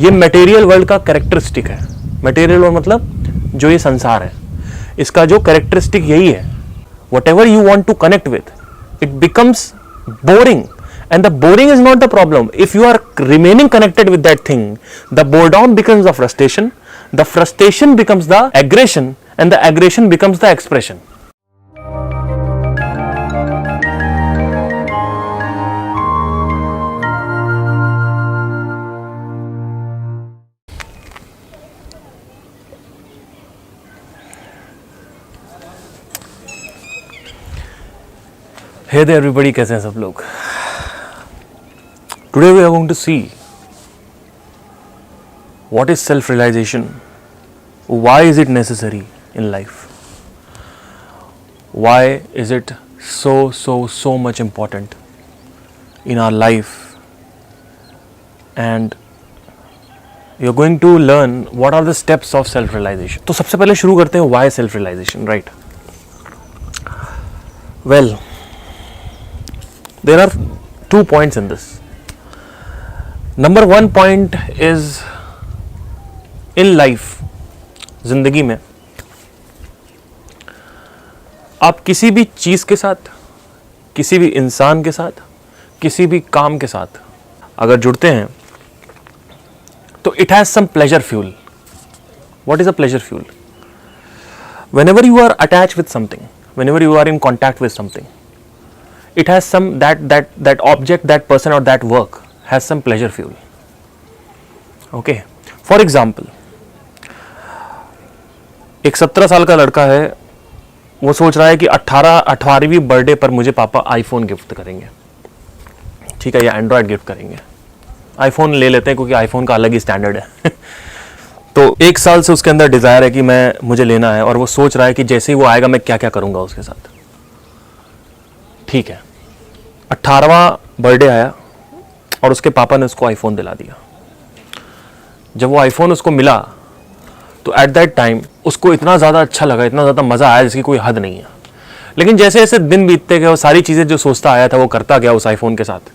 ये material world का characteristic है। मटेरियल वर्ल्ड मतलब जो ये संसार है, इसका जो कैरेक्टरिस्टिक यही है, whatever you want to connect with it becomes boring, and the boring is not the problem. If you are remaining connected with that thing, the boredom becomes the frustration becomes the aggression, and the aggression becomes the expression. Hey there everybody, कैसे हैं सब लोग? Today we are going to see what is self-realization, why is it necessary in life, why is it so much important in our life, and you are going to learn what are the steps of self-realization. तो सबसे पहले शुरू करते हैं why self-realization, right? Well, there are 2 points in this. Number 1 point is in life, जिंदगी में आप किसी भी चीज़ के साथ, किसी भी इंसान के साथ, किसी भी काम के साथ अगर जुड़ते हैं तो it has some pleasure fuel. What is a pleasure fuel? Whenever you are attached with something, whenever you are in contact with something, it has some that object, that person or that work has some pleasure fuel. Okay, for example, एक 17 साल का लड़का है, वो सोच रहा है कि 18वीं बर्थडे पर मुझे पापा आईफोन गिफ्ट करेंगे, ठीक है, या एंड्रॉयड गिफ्ट करेंगे। आईफोन ले लेते हैं क्योंकि आईफोन का अलग ही स्टैंडर्ड है तो 1 साल से उसके अंदर डिज़ायर है कि मुझे लेना है, और वो सोच रहा है कि जैसे ही वो आएगा मैं क्या क्या करूँगा उसके साथ। ठीक है, 18वां बर्थडे आया और उसके पापा ने उसको आईफोन दिला दिया। जब वो आईफोन उसको मिला तो एट दैट टाइम उसको इतना ज़्यादा अच्छा लगा, इतना ज़्यादा मज़ा आया जिसकी कोई हद नहीं है। लेकिन जैसे जैसे दिन बीतते गए, वो सारी चीज़ें जो सोचता आया था वो करता गया उस आईफोन के साथ।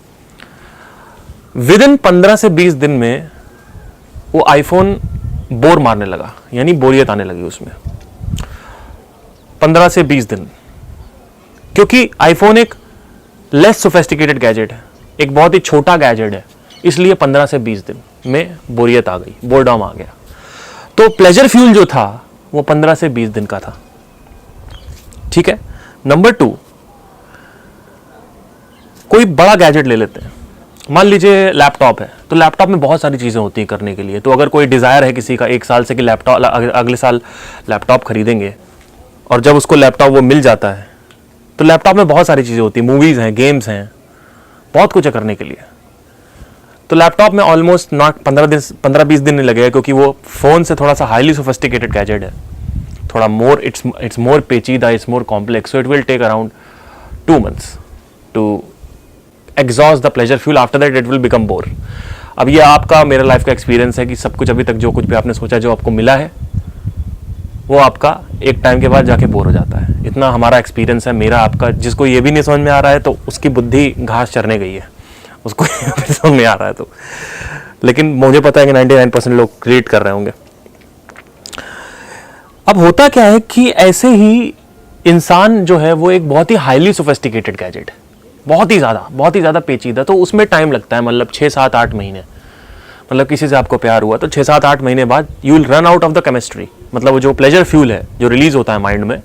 विद इन 15 से 20 दिन में वो आईफोन बोर मारने लगा, यानी बोरियत आने लगी उसमें। 15 से 20 दिन, क्योंकि आईफोन एक लेस सोफिस्टिकेटेड गैजेट है, एक बहुत ही छोटा गैजेट है, इसलिए 15 से 20 दिन में बोरियत आ गई, बोरडम आ गया। तो प्लेजर फ्यूल जो था वो 15 से 20 दिन का था। ठीक है। नंबर 2, कोई बड़ा गैजेट ले लेते हैं, मान लीजिए लैपटॉप है, तो लैपटॉप में बहुत सारी चीज़ें होती हैं करने के लिए। तो अगर कोई डिज़ायर है किसी का 1 साल से कि लैपटॉप अगले साल लैपटॉप खरीदेंगे, और जब उसको लैपटॉप वो मिल जाता है तो लैपटॉप में बहुत सारी चीज़ें होती हैं, मूवीज़ हैं, गेम्स हैं, बहुत कुछ है करने के लिए। तो लैपटॉप में ऑलमोस्ट नॉट 15-20 दिन नहीं लगेगा, क्योंकि वो फ़ोन से थोड़ा सा हाईली सोफिस्टिकेटेड गैजेट है, थोड़ा मोर इट्स मोर पेचीदा, it's more complex, so it will take around 2 months to exhaust the pleasure fuel. After that it will become bore. अब ये आपका, मेरा लाइफ का एक्सपीरियंस है कि सब कुछ अभी तक जो कुछ भी आपने सोचा, जो आपको मिला है, वो आपका एक टाइम के बाद जाके बोर हो जाता है। इतना हमारा एक्सपीरियंस है, मेरा आपका। जिसको ये भी नहीं समझ में आ रहा है तो उसकी बुद्धि घास चरने गई है, उसको समझ में आ रहा है तो। लेकिन मुझे पता है कि 99% लोग क्रिएट कर रहे होंगे। अब होता क्या है कि ऐसे ही इंसान जो है वो एक बहुत ही हाईली सोफिस्टिकेटेड गैजेट है, बहुत ही ज़्यादा पेचीदा। तो उसमें टाइम लगता है, मतलब 6-7-8 महीने। मतलब किसी से आपको प्यार हुआ तो 6-7-8 महीने बाद you will run out of the chemistry. मतलब वो जो प्लेजर फ्यूल है जो रिलीज होता है माइंड में,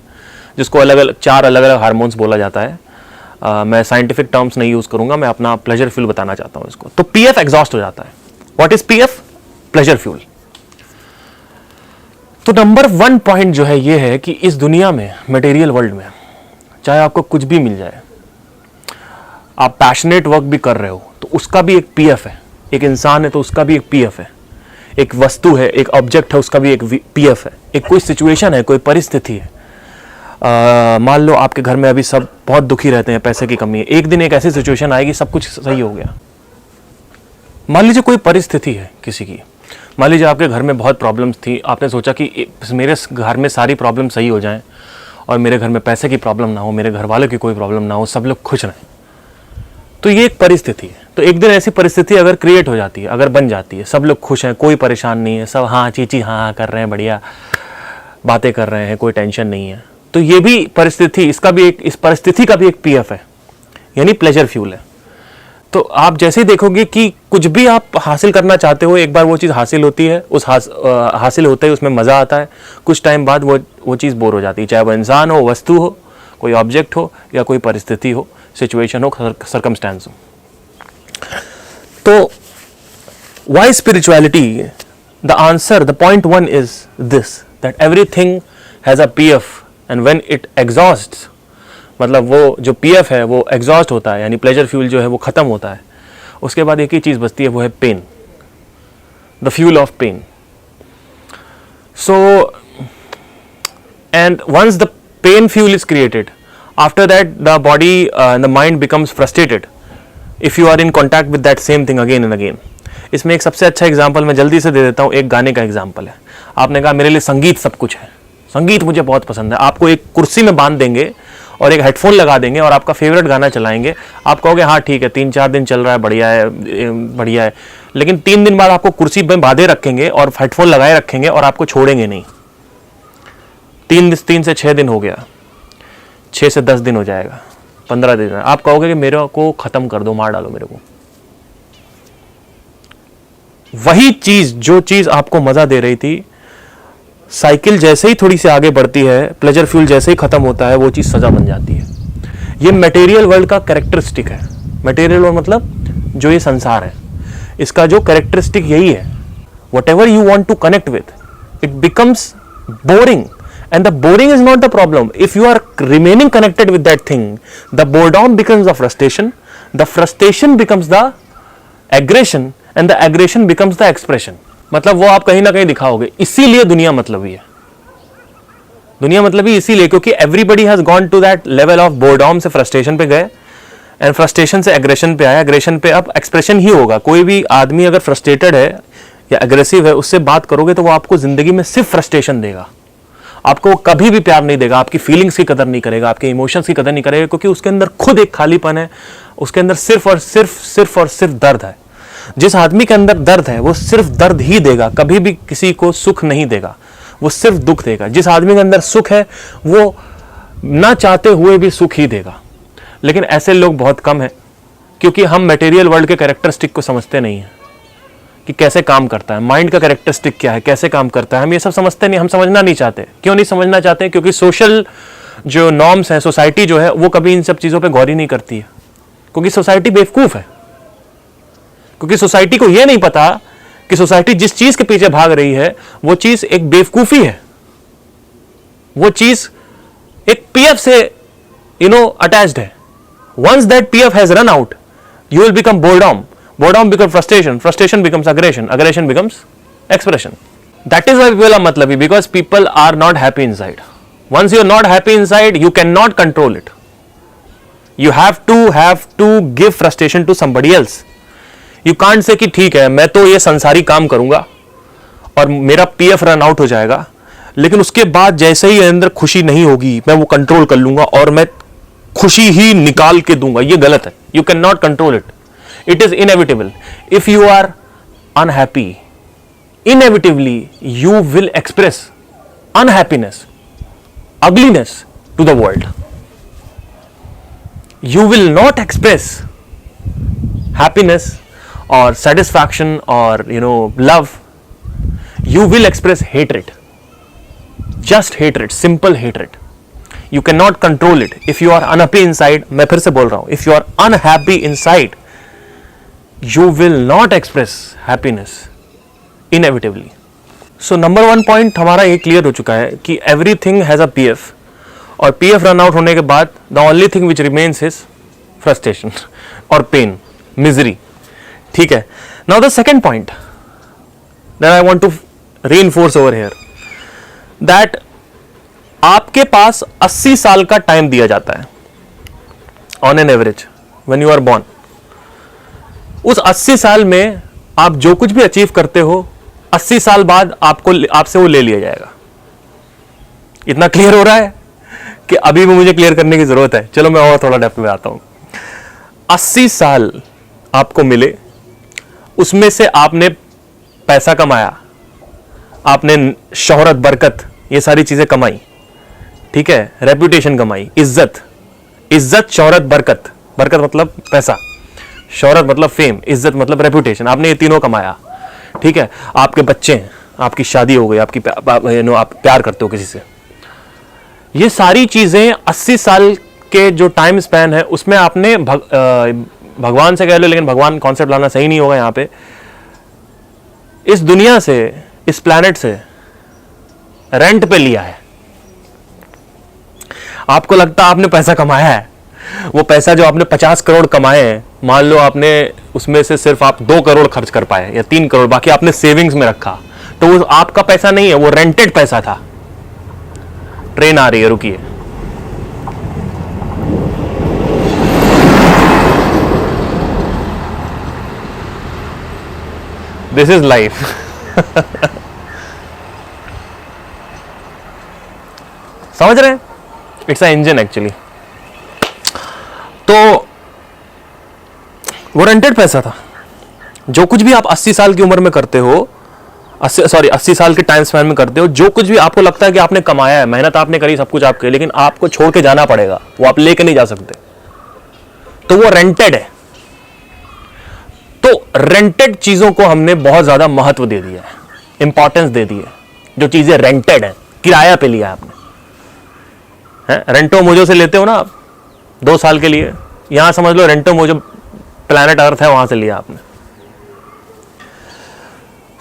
जिसको 4 अलग अलग हार्मोन्स बोला जाता है। मैं साइंटिफिक टर्म्स नहीं यूज़ करूंगा, मैं अपना प्लेजर फ्यूल बताना चाहता हूँ इसको। तो पीएफ एग्जॉस्ट हो जाता है। What is PF? Pleasure fuel. तो नंबर 1 पॉइंट जो है ये है कि इस दुनिया में, मटेरियल वर्ल्ड में, चाहे आपको कुछ भी मिल जाए, आप पैशनेट वर्क भी कर रहे हो तो उसका भी एक पीएफ है। एक इंसान है तो उसका भी एक पीएफ है। एक वस्तु है, एक ऑब्जेक्ट है, उसका भी एक पीएफ है। एक कोई सिचुएशन है, कोई परिस्थिति है। मान लो आपके घर में अभी सब बहुत दुखी रहते हैं, पैसे की कमी है। एक दिन एक ऐसी सिचुएशन आएगी, सब कुछ सही हो गया। मान लीजिए कोई परिस्थिति है किसी की, मान लीजिए आपके घर में बहुत प्रॉब्लम्स थी, आपने सोचा कि मेरे घर में सारी प्रॉब्लम सही हो जाएं और मेरे घर में पैसे की प्रॉब्लम ना हो, मेरे घर वालों की कोई प्रॉब्लम ना हो, सब लोग खुश रहें। तो ये एक परिस्थिति है। तो एक दिन ऐसी परिस्थिति अगर क्रिएट हो जाती है, अगर बन जाती है, सब लोग खुश हैं, कोई परेशान नहीं है, सब हाँ चीची हाँ हाँ कर रहे हैं, बढ़िया बातें कर रहे हैं, कोई टेंशन नहीं है, तो ये भी परिस्थिति, इसका भी एक, इस परिस्थिति का भी एक पीएफ है, यानी प्लेजर फ्यूल है। तो आप जैसे ही देखोगे कि कुछ भी आप हासिल करना चाहते हो, एक बार वो चीज़ हासिल होती है, उस हासिल होते ही उसमें मज़ा आता है, कुछ टाइम बाद वो चीज़ बोर हो जाती है, चाहे वो इंसान हो, वस्तु हो, कोई ऑब्जेक्ट हो, या कोई परिस्थिति हो, सिचुएशन हो, सर्कमस्टेंस हो। तो why spirituality? The answer, the point one is this, that everything has a P F and when it exhausts, मतलब वो जो पीएफ है वो एग्जॉस्ट होता है, यानी प्लेजर फ्यूल जो है वो ख़त्म होता है, उसके बाद एक ही चीज़ बचती है, वो है pain, the fuel of pain. So and once the pain fuel is created, after that the body and the mind becomes frustrated if you are in contact with that same thing again and again. इसमें एक सबसे अच्छा example मैं जल्दी से दे देता हूँ, एक गाने का एग्जांपल है। आपने कहा मेरे लिए संगीत सब कुछ है, संगीत मुझे बहुत पसंद है, आपको एक कुर्सी में बांध देंगे और एक हेडफोन लगा देंगे और आपका फेवरेट गाना चलाएंगे, आप कहोगे हाँ ठीक है, 3-4 दिन चल रहा है, बढ़िया है, बढ़िया है, लेकिन 3 दिन बाद आपको कुर्सी में बांधे रखेंगे और हेडफोन लगाए रखेंगे और आपको छोड़ेंगे नहीं। 3 से 6 दिन हो गया, 6 से 10 दिन हो जाएगा, 15 दिन, आप कहोगे कि मेरे को खत्म कर दो, मार डालो मेरे को। वही चीज, जो चीज आपको मजा दे रही थी, साइकिल जैसे ही थोड़ी सी आगे बढ़ती है, प्लेजर फ्यूल जैसे ही खत्म होता है, वो चीज सजा बन जाती है। ये मटेरियल वर्ल्ड का कैरेक्टरिस्टिक है। मटेरियल वर्ल्ड मतलब जो ये संसार है, इसका जो कैरेक्टरिस्टिक यही है, whatever you want to connect with, it becomes boring. And the boring is not the problem. If you are remaining connected with that thing, the boredom becomes the frustration becomes the aggression, and the aggression becomes the expression. मतलब वो आप कहीं ना कहीं दिखाओगे. इसीलिए दुनिया मतलबी है. दुनिया मतलबी इसीलिए क्योंकि everybody has gone to that level of boredom से frustration पे गए, and frustration से aggression पे आया, aggression पे अब expression ही होगा. कोई भी आदमी अगर frustrated है या aggressive है, उससे बात करोगे तो वो आपको जिंदगी में सिर्फ frustration देगा. आपको कभी भी प्यार नहीं देगा, आपकी फीलिंग्स की कदर नहीं करेगा, आपके इमोशंस की कदर नहीं करेगा, क्योंकि उसके अंदर खुद एक खालीपन है, उसके अंदर सिर्फ और सिर्फ दर्द है. जिस आदमी के अंदर दर्द है वो सिर्फ दर्द ही देगा, कभी भी किसी को सुख नहीं देगा, वो सिर्फ दुख देगा. जिस आदमी के अंदर सुख है वो ना चाहते हुए भी सुख ही देगा. लेकिन ऐसे लोग बहुत कम हैं, क्योंकि हम मटेरियल वर्ल्ड के कैरेक्टरिस्टिक को समझते नहीं हैं कि कैसे काम करता है, माइंड का कैरेक्टरिस्टिक क्या है, कैसे काम करता है. हम ये सब समझते नहीं, हम समझना नहीं चाहते. क्यों नहीं समझना चाहते? क्योंकि सोशल जो नॉर्म्स हैं, सोसाइटी जो है वो कभी इन सब चीज़ों पे गौर ही नहीं करती है, क्योंकि सोसाइटी बेवकूफ़ है. क्योंकि सोसाइटी को ये नहीं पता कि सोसाइटी जिस चीज़ के पीछे भाग रही है वो चीज़ एक बेवकूफ़ी है, वो चीज़ एक पीएफ से अटैच्ड है. Once that PF has run out, you will become boredom. Boredom becomes frustration. Frustration becomes aggression. Aggression becomes expression. That is why people are matlabi, because people are not happy inside. Once you are not happy inside, you cannot control it. You have to give frustration to somebody else. You can't say कि ठीक है मैं तो ये संसारी काम करूंगा और मेरा पीएफ रन आउट हो जाएगा, लेकिन उसके बाद जैसे ही अंदर खुशी नहीं होगी मैं वो कंट्रोल कर लूंगा और मैं खुशी ही निकाल के दूंगा. ये गलत है. You cannot control it. It is inevitable. If you are unhappy, inevitably you will express unhappiness, ugliness to the world. You will not express happiness or satisfaction or love. You will express hatred. Just hatred, simple hatred. You cannot control it. If you are unhappy inside, मैं फिर से बोल रहा हूं, if you are unhappy inside, you will not express happiness inevitably. So number 1 point हमारा ये clear हो चुका है कि everything has a PF, और PF रन आउट होने के बाद the only thing which remains is frustration और pain, misery. ठीक है. Now the second point that I want to reinforce over here, that आपके पास 80 साल का टाइम दिया जाता है on an average when you are born. उस 80 साल में आप जो कुछ भी अचीव करते हो 80 साल बाद आपसे वो ले लिया जाएगा. इतना क्लियर हो रहा है कि अभी भी मुझे क्लियर करने की जरूरत है. चलो मैं और थोड़ा डेप्थ में आता हूं. 80 साल आपको मिले, उसमें से आपने पैसा कमाया, आपने शोहरत, बरकत, ये सारी चीजें कमाई, ठीक है, रेपुटेशन कमाई, इज्जत, इज्जत, शोहरत, बरकत, बरकत मतलब पैसा, शोहरत मतलब फेम, इज्जत मतलब रेपुटेशन, आपने ये तीनों कमाया, ठीक है, आपके बच्चे हैं, आपकी शादी हो गई, आपकी आप प्यार करते हो किसी से, ये सारी चीजें 80 साल के जो टाइम स्पैन है उसमें आपने भगवान से कह लो, लेकिन भगवान कॉन्सेप्ट लाना सही नहीं होगा यहां पे, इस दुनिया से, इस प्लैनेट से रेंट पे लिया है। आपको लगता है आपने पैसा कमाया है, वो पैसा जो आपने 50 करोड़ कमाए हैं, मान लो आपने उसमें से सिर्फ आप 2 करोड़ खर्च कर पाए या 3 करोड़, बाकी आपने सेविंग्स में रखा, तो वो आपका पैसा नहीं है, वो रेंटेड पैसा था। ट्रेन आ रही है, रुकिए। This is life. समझ रहे हैं? It's a engine actually. तो वो रेंटेड पैसा था। जो कुछ भी आप 80 साल की उम्र में करते हो, 80 साल के टाइम स्पैन में करते हो, जो कुछ भी आपको लगता है कि आपने कमाया है, मेहनत आपने करी, सब कुछ आपके, लेकिन आपको छोड़ के जाना पड़ेगा, वो आप लेके नहीं जा सकते, तो वो रेंटेड है। तो रेंटेड चीजों को हमने बहुत ज्यादा महत्व दे दिया है, इंपॉर्टेंस दे दी है। जो चीजें रेंटेड है, किराया पे लिया आपने, रेंटो मोजो से लेते हो ना आप 2 साल के लिए, यहां समझ लो रेंटो मोजो प्लैनेट अर्थ है, वहां से लिया आपने।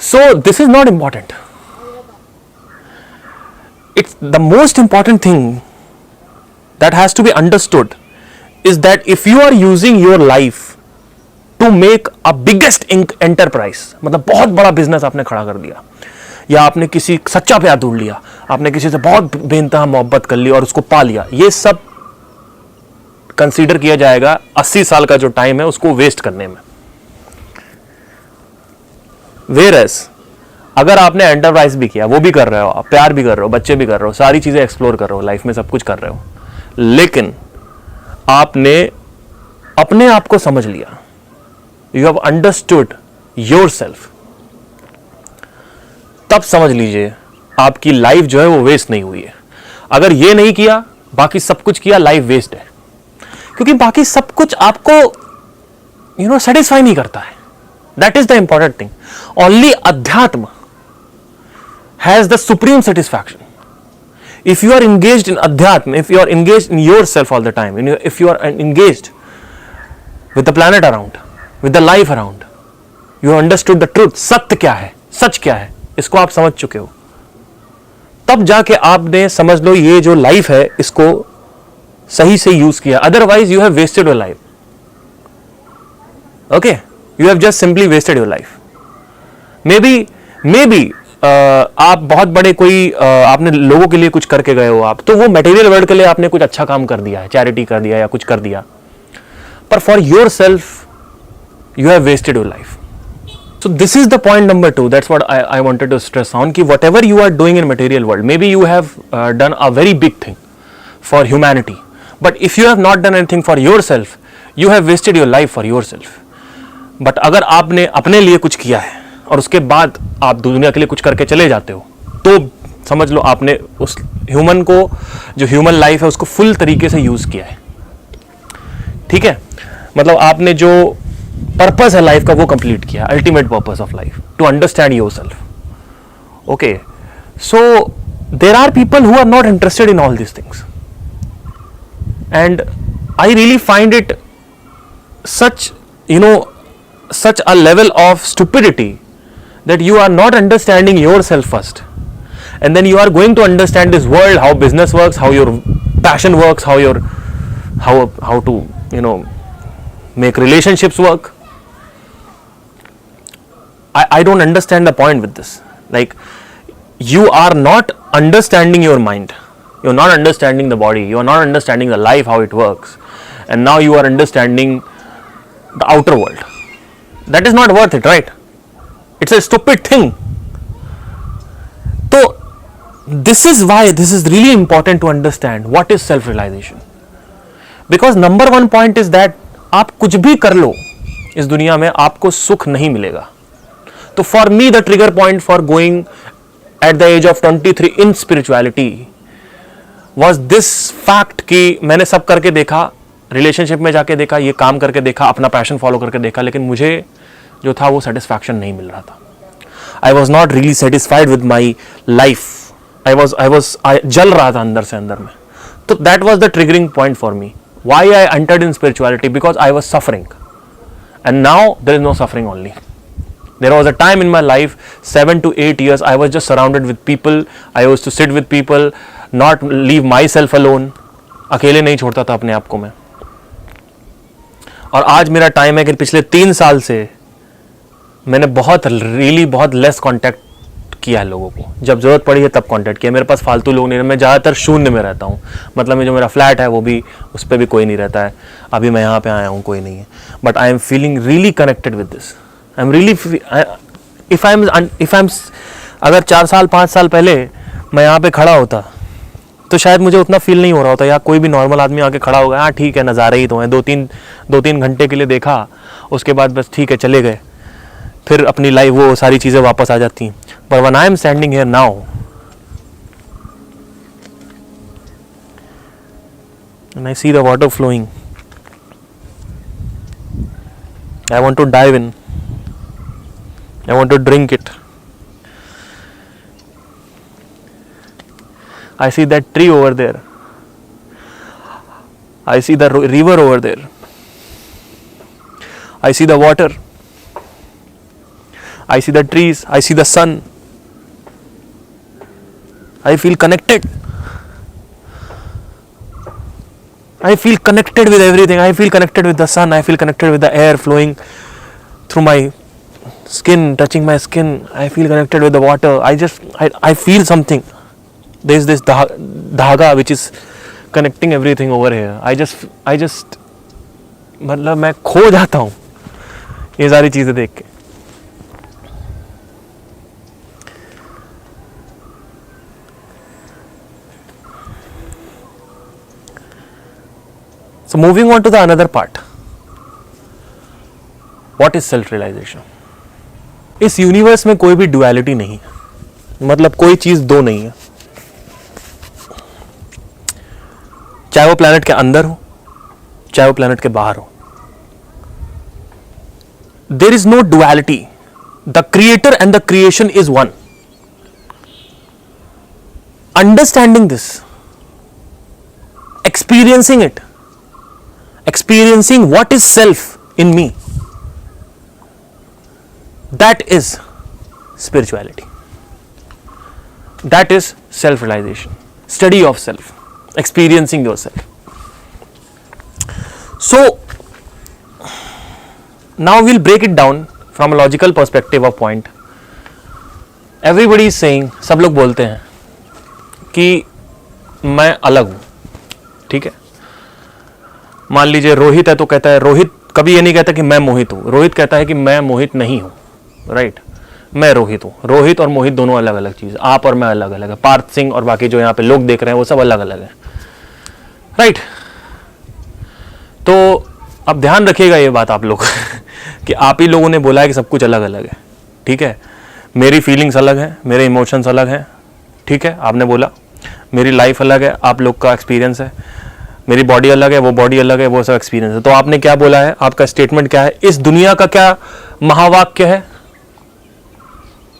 So this is not important. It's the most important thing that has to be understood is that if you are using your life to make a biggest enterprise, मतलब बहुत बड़ा business आपने खड़ा कर दिया, या आपने किसी सच्चा प्यार ढूंढ लिया, आपने किसी से बहुत बेइंतहा मोहब्बत कर ली और उसको पा लिया, ये सब कंसीडर किया जाएगा 80 साल का जो टाइम है उसको वेस्ट करने में। Whereas, अगर आपने एंटरप्राइज भी किया, वो भी कर रहे हो, आप प्यार भी कर रहे हो, बच्चे भी कर रहे हो, सारी चीजें एक्सप्लोर कर रहे हो, लाइफ में सब कुछ कर रहे हो, लेकिन आपने अपने आप को समझ लिया, you have understood your self, तब समझ लीजिए आपकी लाइफ जो है वो वेस्ट नहीं हुई है। अगर ये नहीं किया, बाकी सब कुछ किया, लाइफ वेस्ट है, क्योंकि बाकी सब कुछ आपको सेटिस्फाई नहीं करता है। That is the important thing. Only Adhyatma has the supreme satisfaction. If you are engaged in Adhyatma, if you are engaged in yourself all the time, if you are engaged with the planet around, with the life around, you have understood the truth. सत्य क्या है, सच क्या है, इसको आप समझ चुके हो, तब जाके आपने समझ लो ये जो लाइफ है इसको सही से यूज किया। Otherwise you have wasted your life. Okay, You have just simply wasted your life. Maybe आप बहुत बड़े कोई आपने लोगों के लिए कुछ करके गए हो आप, तो वो मटेरियल वर्ल्ड के लिए आपने कुछ अच्छा काम कर दिया है, चैरिटी कर दिया या कुछ कर दिया, पर for yourself you have wasted your life. So this is the point number 2, that's what I wanted to stress on, कि whatever you are doing in material world, maybe you have done a very big thing for humanity, but if you have not done anything for yourself, you have wasted your life for yourself. But अगर आपने अपने लिए कुछ किया है और उसके बाद आप दुनिया के लिए कुछ करके चले जाते हो, तो समझ लो आपने उस ह्यूमन को, जो ह्यूमन लाइफ है, उसको फुल तरीके से यूज किया है। ठीक है, मतलब आपने जो पर्पस है लाइफ का वो कंप्लीट किया, ultimate purpose of life, to understand yourself. Okay, so there are people who are not interested in all this things, and I really find it such a level of stupidity that you are not understanding yourself first, and then you are going to understand this world, how business works, how your passion works, how to make relationships work. I don't understand the point with this. Like, you are not understanding your mind, you're not understanding the body, you are not understanding the life, how it works, and now you are understanding the outer world. That is not worth it, right? It's a stupid thing. So this is why this is really important to understand what is self-realization, because number one point is that आप कुछ भी कर लो इस दुनिया में, आपको सुख नहीं मिलेगा. तो for me the trigger point for going at the age of 23 in spirituality was this fact कि मैंने सब करके देखा, रिलेशनशिप में जाके देखा, ये काम करके देखा, अपना पैशन फॉलो करके देखा, लेकिन मुझे जो था वो सेटिस्फैक्शन नहीं मिल रहा था. I was not really satisfied with my life. I जल रहा था अंदर से अंदर में. तो that was the triggering point for me. Why I entered in spirituality? Because I was suffering, and now there is no suffering only. There was a time in my life, 7 to 8 years, I was just surrounded with people. I used to sit with people, not leave myself alone. अकेले नहीं छोड़ता था अपने आप को मैं. और आज मेरा टाइम है कि पिछले 3 साल से मैंने बहुत लेस कांटेक्ट किया है लोगों को. जब जरूरत पड़ी है तब कांटेक्ट किया. मेरे पास फालतू लोग नहीं, मैं ज़्यादातर शून्य में रहता हूँ. मतलब जो मेरा फ्लैट है वो भी, उस पर भी कोई नहीं रहता है. अभी मैं यहाँ पे आया हूँ, कोई नहीं है. But I am feeling really connected with this. I'm really, if I'm अगर 4 साल 5 साल पहले मैं यहाँ पे खड़ा होता तो शायद मुझे उतना फील नहीं हो रहा होता. या कोई भी नॉर्मल आदमी आके खड़ा होगा, हाँ ठीक है नज़ारे ही तो हैं, 2-3 घंटे के लिए देखा, उसके बाद बस ठीक है चले गए, फिर अपनी लाइफ वो सारी चीज़ें वापस आ जाती. But when I am standing here now, and I see the water flowing, I want to dive in. I want to drink it. I see that tree over there. I see the river over there. I see the water. I see the trees. I see the sun. I feel connected. I feel connected with everything. I feel connected with the sun. I feel connected with the air flowing through my skin, touching my skin. I feel connected with the water. I feel something. There is this dhaga which is connecting everything over here. I just मतलब मैं खो जाता हूँ ये सारी चीज़ें देख के. So moving on to the another part. What is self-realization? इस यूनिवर्स में कोई भी डुअलिटी नहीं है. मतलब कोई चीज दो नहीं है, चाहे वो प्लैनेट के अंदर हो चाहे वो प्लैनेट के बाहर हो. There is no duality. The creator and the creation is one. Understanding this, experiencing it, experiencing what is self in me, that is spirituality. That is self-realization, study of self, experiencing yourself. So now we'll break it down from a logical perspective of point. Everybody is saying, सब लोग बोलते हैं कि मैं अलग हूं. ठीक है, मान लीजिए रोहित है तो कहता है, रोहित कभी ये नहीं कहता कि मैं मोहित हूं. रोहित कहता है कि मैं मोहित नहीं हूं. राइट, मैं रोहित हूँ. रोहित और मोहित दोनों अलग अलग चीज़. आप और मैं अलग अलग है. पार्थ सिंह और बाकी जो यहाँ पे लोग देख रहे हैं वो सब अलग अलग है. राइट. तो अब ध्यान रखिएगा ये बात आप लोग कि आप ही लोगों ने बोला है कि सब कुछ अलग अलग है. ठीक है, मेरी फीलिंग्स अलग है, मेरे इमोशंस अलग हैं. ठीक है, आपने बोला मेरी लाइफ अलग है, आप लोग का एक्सपीरियंस है. मेरी बॉडी अलग है, वो बॉडी अलग है, वो सब एक्सपीरियंस है. तो आपने क्या बोला है, आपका स्टेटमेंट क्या है, इस दुनिया का क्या महावाक्य है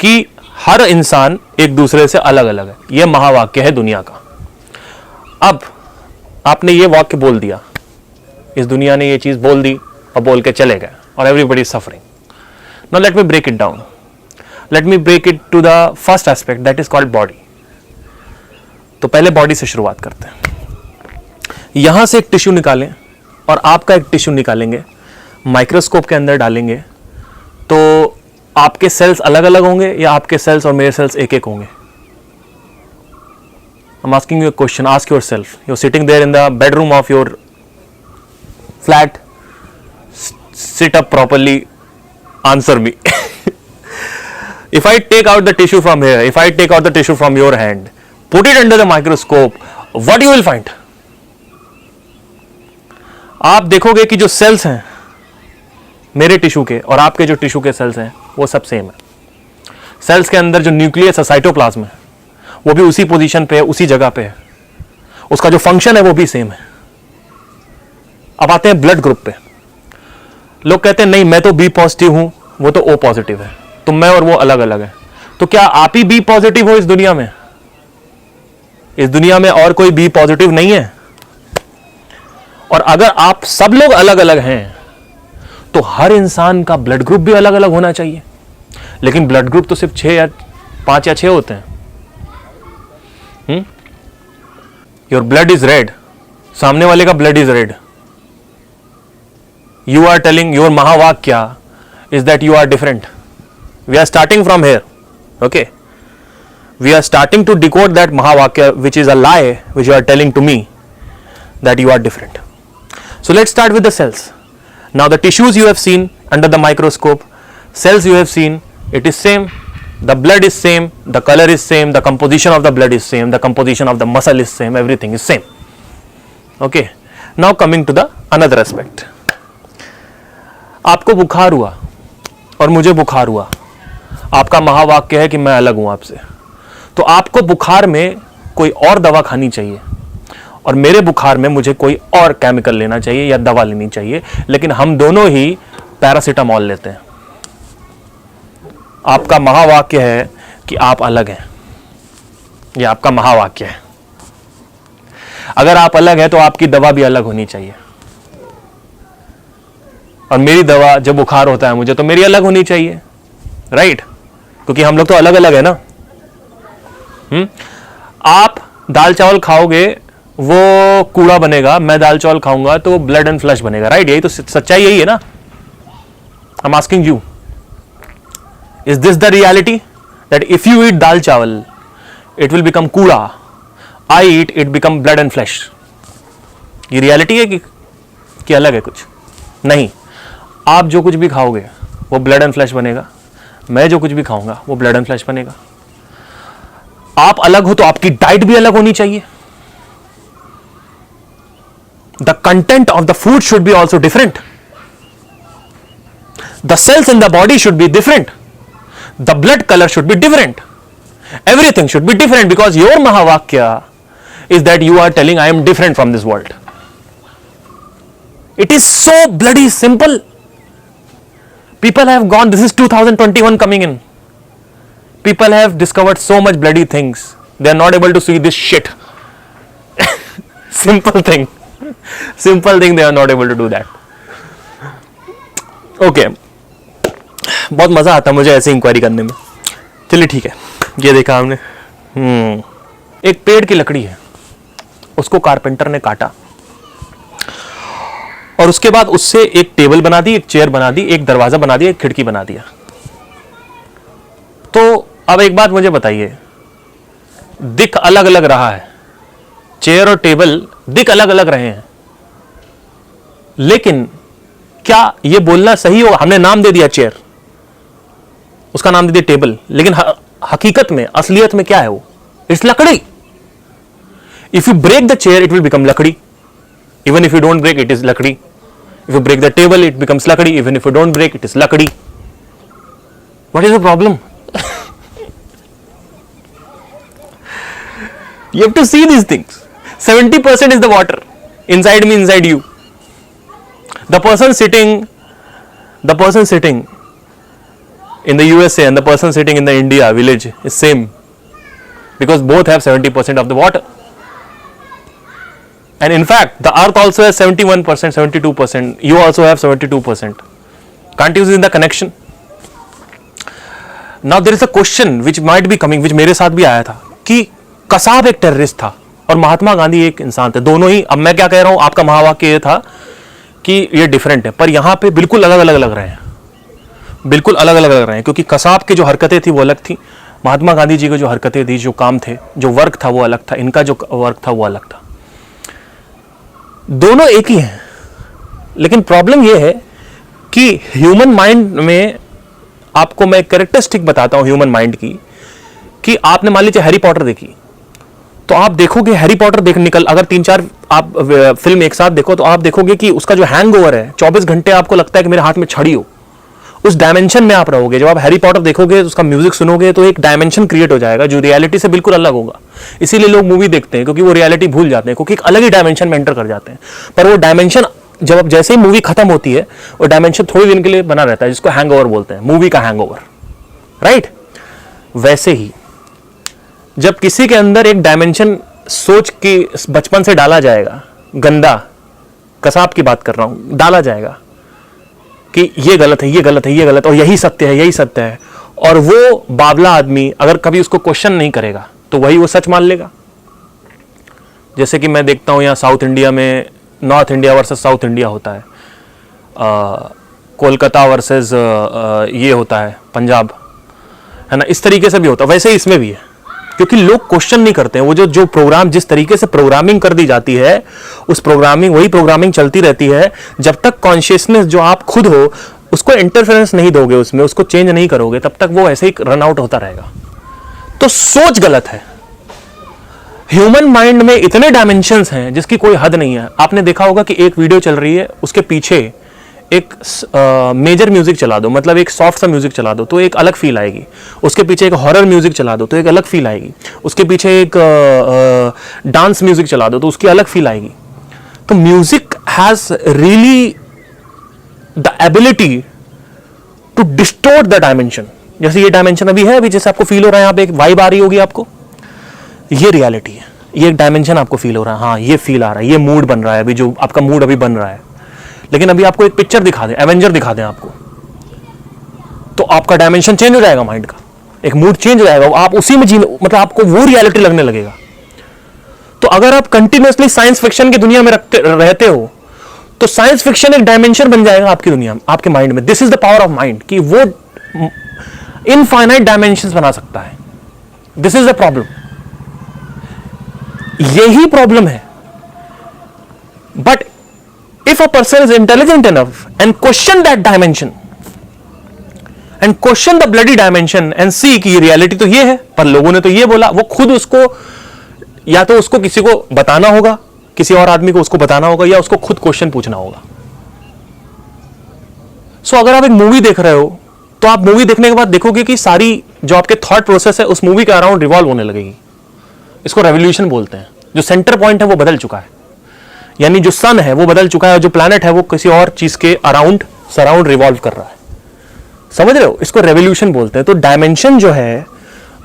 कि हर इंसान एक दूसरे से अलग अलग है. यह महावाक्य है दुनिया का. अब आपने ये वाक्य बोल दिया, इस दुनिया ने ये चीज बोल दी और बोल के चले गए, और everybody is suffering. Now let me break it down. Let me break it to the first aspect, that is called body. तो पहले बॉडी से शुरुआत करते हैं. यहां से एक टिश्यू निकालें और आपका एक टिश्यू निकालेंगे, माइक्रोस्कोप के अंदर डालेंगे, तो आपके सेल्स अलग अलग होंगे या आपके सेल्स और मेरे सेल्स एक एक होंगे? I'm asking you a question. Ask yourself. You're sitting there in the bedroom of your flat. Sit up properly. Answer me. If I take out the tissue from here, if I take out the tissue from your hand, put it under the microscope, what you will find? आप देखोगे कि जो sales हैं मेरे tissue के और आपके जो टिश्यू के सेल्स हैं वो सब सेम है। सेल्स के अंदर जो न्यूक्लियस है, साइटोप्लाज्म है, वो भी उसी पोजीशन पे है, उसी जगह पे है, उसका जो फंक्शन है वो भी सेम है। अब आते हैं ब्लड ग्रुप पे। लोग कहते हैं नहीं मैं तो बी पॉजिटिव हूं, वो तो ओ पॉजिटिव है, तो मैं और वो अलग अलग है। तो क्या आप ही बी पॉजिटिव हो इस दुनिया में? इस दुनिया में और कोई बी पॉजिटिव नहीं है। और अगर आप सब लोग अलग अलग हैं तो हर इंसान का ब्लड ग्रुप भी अलग अलग होना चाहिए। लेकिन ब्लड ग्रुप तो सिर्फ 6 या 5 या 6 होते हैं। योर ब्लड इज रेड, सामने वाले का blood is red. You are telling, your महावाक्य is that you are different. We are starting from here, okay. We are starting to decode that Mahavakya, which is a lie, which you are telling to me that you are different. So let's start with the cells. Now the tissues you have seen under the microscope, cells you have seen, it is same. The blood is same, the color is same, the composition of the blood is same, the composition of the muscle is same, everything is same. Okay. Now coming to the another aspect. आपको बुखार हुआ और मुझे बुखार हुआ। आपका महावाक्य है कि मैं अलग हूं आपसे। तो आपको बुखार में कोई और दवा खानी चाहिए और मेरे बुखार में मुझे कोई और केमिकल लेना चाहिए या दवा लेनी चाहिए, लेकिन हम दोनों ही पैरासीटामोल लेते हैं। आपका महावाक्य है कि आप अलग हैं, ये आपका महावाक्य है। अगर आप अलग हैं तो आपकी दवा भी अलग होनी चाहिए। और मेरी दवा जब बुखार होता है मुझे, तो मेरी अलग होनी चाहिए, राइट? क्योंकि हम लोग तो अलग अलग है ना। आप दाल चावल खाओगे वो कूड़ा बनेगा, मैं दाल चावल खाऊंगा तो ब्लड एंड फ्लैश बनेगा, राइट? यही तो सच्चाई यही है ना। I am asking you, is this the reality that if you eat dal chawal it will become कूड़ा, I eat it become blood and flesh? ये रियलिटी है कि अलग है कुछ? नहीं। आप जो कुछ भी खाओगे वो ब्लड एंड फ्लैश बनेगा, मैं जो कुछ भी खाऊंगा वो ब्लड एंड फ्लैश बनेगा। आप अलग हो तो आपकी डाइट भी अलग होनी चाहिए। The content of the food should be also different. The cells in the body should be different. The blood colour should be different. Everything should be different because your महावाक्य is that you are telling I am different from this world. It is so bloody simple. People have gone, this is 2021 coming in. People have discovered so much bloody things. They are not able to see this shit. Simple thing. Simple thing, they are not able to do that. Okay. बहुत मजा आता है मुझे ऐसे inquiry करने में। चलिए ठीक है, ये देखा हमने। एक पेड़ की लकड़ी है, उसको कारपेंटर ने काटा और उसके बाद उससे एक टेबल बना दी, एक चेयर बना दी, एक दरवाजा बना दिया, एक खिड़की बना दिया। तो अब एक बात मुझे बताइए, दिख अलग अलग रहा है, चेयर और टेबल दिख अलग अलग रहे हैं, लेकिन क्या यह बोलना सही होगा? हमने नाम दे दिया चेयर, उसका नाम दे दिया टेबल, लेकिन हकीकत में, असलियत में क्या है वो? इट्स लकड़ी। If you break the chair it will become लकड़ी, even if you don't break it is lakdi. If you break the table it becomes lakdi, even if you don't break it is lakdi. What is the problem? You have to see these things. 70% is the water inside me, inside you. The person sitting in the USA and the person sitting in the India village is same, because both have 70% of the water. And in fact, the earth also has 71%, 72%. You also have 72%. Can't you see the connection? Now there is a question which might be coming, which मेरे साथ भी आया था, कि कसाब एक terrorist था और महात्मा गांधी एक इंसान थे, दोनों ही। अब मैं क्या कह रहा हूँ, आपका महावाक्य ये था कि ये डिफरेंट है, पर यहाँ पे बिल्कुल अलग अलग लग रहे हैं, बिल्कुल अलग अलग लग रहे हैं, क्योंकि कसाब की जो हरकतें थी वो अलग थी, महात्मा गांधी जी की जो हरकतें थी, जो काम थे, जो वर्क था वो अलग था, इनका जो वर्क था वो अलग था। दोनों एक ही हैं, लेकिन प्रॉब्लम यह है कि ह्यूमन माइंड में, आपको मैं कैरेक्टरिस्टिक बताता हूं ह्यूमन माइंड की, कि आपने मान लीजिए हैरी पॉटर देखी, तो आप देखोगे हैरी पॉटर अगर 3-4 आप फिल्म एक साथ देखो तो आप देखोगे कि उसका जो हैंगओवर है, 24 घंटे आपको लगता है कि मेरे हाथ में छड़ी हो, उस डायमेंशन में आप रहोगे। जब आप हैरी पॉटर देखोगे, उसका म्यूजिक सुनोगे, तो एक डायमेंशन क्रिएट हो जाएगा जो रियलिटी से बिल्कुल अलग होगा। इसीलिए लोग मूवी देखते हैं, क्योंकि वो रियलिटी भूल जाते हैं, क्योंकि एक अलग ही डायमेंशन में एंटर कर जाते हैं। पर वो डायमेंशन जब जैसे ही मूवी खत्म होती है, वो डायमेंशन थोड़ी दिन के लिए बना रहता है, जिसको हैंगओवर बोलते हैं, मूवी का हैंगओवर, राइट। वैसे ही जब किसी के अंदर एक डायमेंशन सोच के बचपन से डाला जाएगा, गंदा, कसाब की बात कर रहा हूं, डाला जाएगा कि ये गलत है, ये गलत है, ये गलत, और यही सत्य है, यही सत्य है, और वो बावला आदमी अगर कभी उसको क्वेश्चन नहीं करेगा तो वही वो सच मान लेगा। जैसे कि मैं देखता हूं यहाँ साउथ इंडिया में north India versus south India होता है, कोलकाता वर्सेस ये होता है पंजाब, है ना, इस तरीके से भी होता है। वैसे ही इसमें भी है, क्योंकि लोग क्वेश्चन नहीं करते हैं। वो जो प्रोग्राम, जिस तरीके से प्रोग्रामिंग कर दी जाती है, उस वही प्रोग्रामिंग चलती रहती है। जब तक कॉन्शियसनेस जो आप खुद हो उसको इंटरफेरेंस नहीं दोगे, उसमें उसको चेंज नहीं करोगे, तब तक वो ऐसे ही रन आउट होता रहेगा। तो सोच गलत है। ह्यूमन माइंड में इतने डायमेंशंस हैं जिसकी कोई हद नहीं है। आपने देखा होगा कि एक वीडियो चल रही है, उसके पीछे एक मेजर म्यूजिक चला दो, मतलब एक सॉफ्ट सा म्यूजिक चला दो तो एक अलग फील आएगी। उसके पीछे एक हॉरर म्यूजिक चला दो तो एक अलग फील आएगी। उसके पीछे एक डांस म्यूजिक चला दो तो उसकी अलग फील आएगी। तो music has really the ability to distort the dimension. जैसे ये डायमेंशन अभी है, अभी जैसे आपको फील हो रहा है, यहाँ पे एक वाइब आ रही होगी आपको, ये रियलिटी है। ये एक डायमेंशन आपको फील हो रहा है, हाँ ये फील आ रहा है, ये मूड बन रहा है, अभी जो आपका मूड अभी बन रहा है। लेकिन अभी आपको एक पिक्चर दिखा दें, एवेंजर दिखा दें आपको, तो आपका डायमेंशन चेंज हो जाएगा, माइंड का एक मूड चेंज हो जाएगा, आप उसी में जीने, मतलब आपको वो रियलिटी लगने लगेगा। तो अगर आप कंटिन्यूअसली साइंस फिक्शन की दुनिया में रहते हो तो साइंस फिक्शन एक डायमेंशन बन जाएगा आपकी दुनिया में, आपके माइंड में। This is the power of mind कि वो इनफाइनाइट डायमेंशंस बना सकता है। दिस इज द प्रॉब्लम, यही प्रॉब्लम है। But if a person is intelligent enough and question that dimension and question the bloody dimension and see कि reality तो ये है, पर लोगों ने तो ये बोला, वो खुद उसको, या तो उसको किसी को बताना होगा, किसी और आदमी को उसको बताना होगा, या उसको खुद क्वेश्चन पूछना होगा। सो अगर आप एक मूवी देख रहे हो तो आप मूवी देखने के बाद देखोगे कि सारी जो आपके थॉट प्रोसेस है उस मूवी के अराउंड रिवॉल्व होने लगेगी। इसको रेवोल्यूशन बोलते हैं। जो सेंटर पॉइंट है वो बदल चुका है, यानी जो सन है वो बदल चुका है, और जो प्लैनेट है वो किसी और चीज के अराउंड सराउंड रिवॉल्व कर रहा है। समझ रहे हो? इसको रेवोल्यूशन बोलते हैं। तो डायमेंशन जो है